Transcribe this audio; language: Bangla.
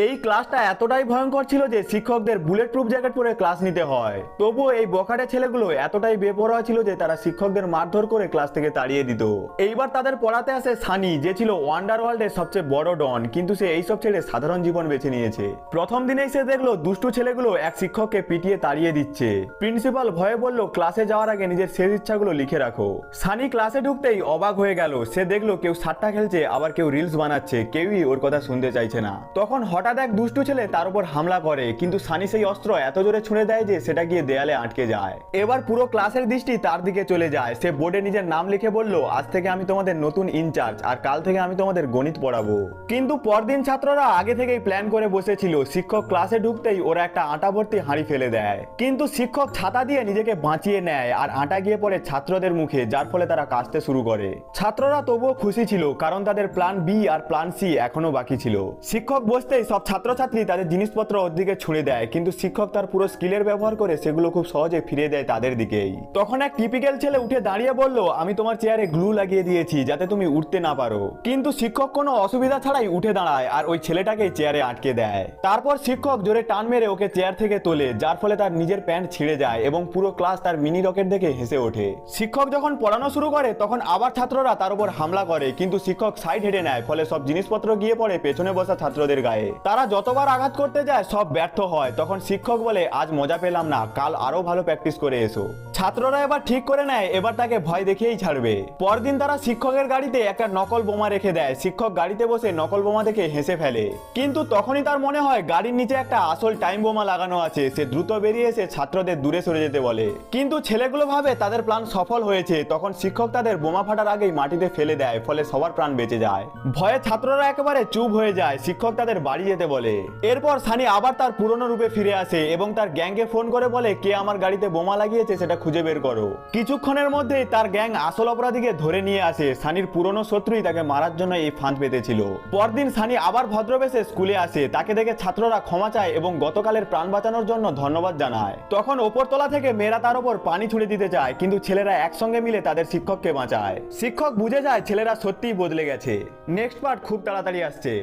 এই ক্লাসটা এতটাই ভয়ঙ্কর ছিল যে শিক্ষকদের বুলেট প্রুফ জ্যাকেট পরে ক্লাস নিতে হয়। তবুও এই বখাটে ছেলেগুলো এতটাই বেপরোয়া ছিল যে তারা শিক্ষকদের মারধর করে ক্লাস থেকে তাড়িয়ে দিত। এইবার তাদের পড়াতে আসে সানি, যে ছিল ওয়ান্ডার ওয়ার্ল্ডের সবচেয়ে বড় ডন, কিন্তু সে এইসব ছেড়ে সাধারণ জীবন বেছে নিয়েছে। প্রথম দিনেই সে দেখলো দুষ্টু ছেলেগুলো এক শিক্ষককে পিটিয়ে তাড়িয়ে দিচ্ছে। প্রিন্সিপাল ভয়ে বলল ক্লাসে যাওয়ার আগে নিজের শেষ ইচ্ছাগুলো লিখে রাখো। সানি ক্লাসে ঢুকতেই অবাক হয়ে গেল। সে দেখলো কেউ সাট্টা খেলছে, আবার কেউ রিলস বানাচ্ছে, কেউই ওর কথা শুনতে চাইছে না। তখন হঠাৎ এক দুষ্টু ছেলে তার উপর হামলা করে, কিন্তু সানি সেই অস্ত্র এত জোরে ছুঁড়ে দেয় যে সেটা গিয়ে দেয়ালে আটকে যায়। এবার পুরো ক্লাসের দৃষ্টি তার দিকে চলে যায়। সে বোর্ডে নিজের নাম লিখে বলল, আজ থেকে আমি তোমাদের নতুন ইনচার্জ, আর কাল থেকে আমি তোমাদের গণিত পড়াবো। কিন্তু পরদিন ছাত্ররা আগে থেকেই প্ল্যান করে বসেছিল। শিক্ষক ক্লাসে ঢুকতেই ওরা একটা আটা ভর্তি হাঁড়ি ফেলে দেয়, কিন্তু শিক্ষক ছাতা দিয়ে নিজেকে বাঁচিয়ে নেয় আর আটা গিয়ে পড়ে ছাত্রদের মুখে, যার ফলে তারা কাশতে শুরু করে। ছাত্ররা তবুও খুশি ছিল, কারণ তাদের প্ল্যান বি আর প্ল্যান সি এখনো বাকি ছিল। শিক্ষক বসতেই সব ছাত্রছাত্রী তাদের জিনিসপত্র ওর দিকে ছুঁড়ে দেয়, কিন্তু শিক্ষক তার পুরো স্কিলের ব্যবহার করে সেগুলো খুব সহজে ফিরিয়ে দেয় তাদের দিকেই। তখন এক টিপিক্যাল ছেলে উঠে দাঁড়িয়ে বলল, আমি তোমার চেয়ারে গ্লু লাগিয়ে দিয়েছি যাতে তুমি উঠতে না পারো। কিন্তু শিক্ষক কোনো অসুবিধা ছাড়াই উঠে দাঁড়ায় আর ওই ছেলেটাকে চেয়ারে আটকে দেয়। তারপর শিক্ষক জোরে টান মেরে ওকে চেয়ার থেকে তোলে, যার ফলে তার নিজের প্যান্ট ছিঁড়ে যায় এবং পুরো ক্লাস তার মিনি রকেট দেখে হেসে ওঠে। শিক্ষক যখন পড়ানো শুরু করে তখন আবার ছাত্ররা তার উপর হামলা করে, কিন্তু শিক্ষক সাইড হেঁটে নেয়, ফলে সব জিনিসপত্র গিয়ে পড়ে পেছনে বসা ছাত্রদের গায়ে। তারা যতবার আঘাত করতে যায় সব ব্যর্থ হয়। তখন শিক্ষক বলে, আজ মজা পেলাম না, কাল আরো ভালো প্র্যাকটিস করে এসো। ছাত্ররা এবার ঠিক করে নেয় এবার তাকে ভয় দেখিয়েই ছাড়বে। পরদিন তারা শিক্ষকের গাড়িতে একটা নকল বোমা রেখে দেয়। শিক্ষক গাড়িতে বসে নকল বোমা দেখে হেসে ফেলে, কিন্তু তখনই তার মনে হয় গাড়ির নিচে একটা আসল টাইম বোমা লাগানো আছে। সে দ্রুত বেরিয়ে এসে ছাত্রদের দূরে সরে যেতে বলে, কিন্তু ছেলেগুলো ভাবে তাদের প্ল্যান সফল হয়েছে। তখন শিক্ষক তাদের বোমা ফাটার আগেই মাটিতে ফেলে দেয়, ফলে সবার প্রাণ বেঁচে যায়। ভয়ে ছাত্ররা একেবারে চুপ হয়ে যায়। শিক্ষক তাদের বাড়ি যেতে বলে। এরপর সানি আবার তার পুরনো রূপে ফিরে আসে এবং তার গ্যাংকে ফোন করে বলে, কে আমার গাড়িতে বোমা লাগিয়েছে সেটা খুঁজে বের করো। কিছুক্ষণের মধ্যেই তার গ্যাং আসল অপরাধীকে ধরে নিয়ে আসে। সানির পুরনো শত্রুই তাকে মারার জন্য এই ফাঁদ পেতেছিল। পরদিন সানি আবার ভদ্রবেশে স্কুলে আসে। তাকে দেখে ছাত্ররা ক্ষমা চায় এবং গতকালের প্রাণ বাঁচানোর জন্য ধন্যবাদ জানায়। তখন ওপরতলা থেকে মেয়েরা তার উপর পানি ছুড়ে দিতে চায়, কিন্তু ছেলেরা একসঙ্গে মিলে তাদের শিক্ষককে বাঁচায়। শিক্ষক বুঝে যায় ছেলেরা সত্যিই বদলে গেছে। নেক্সট পার্ট খুব তাড়াতাড়ি আসছে।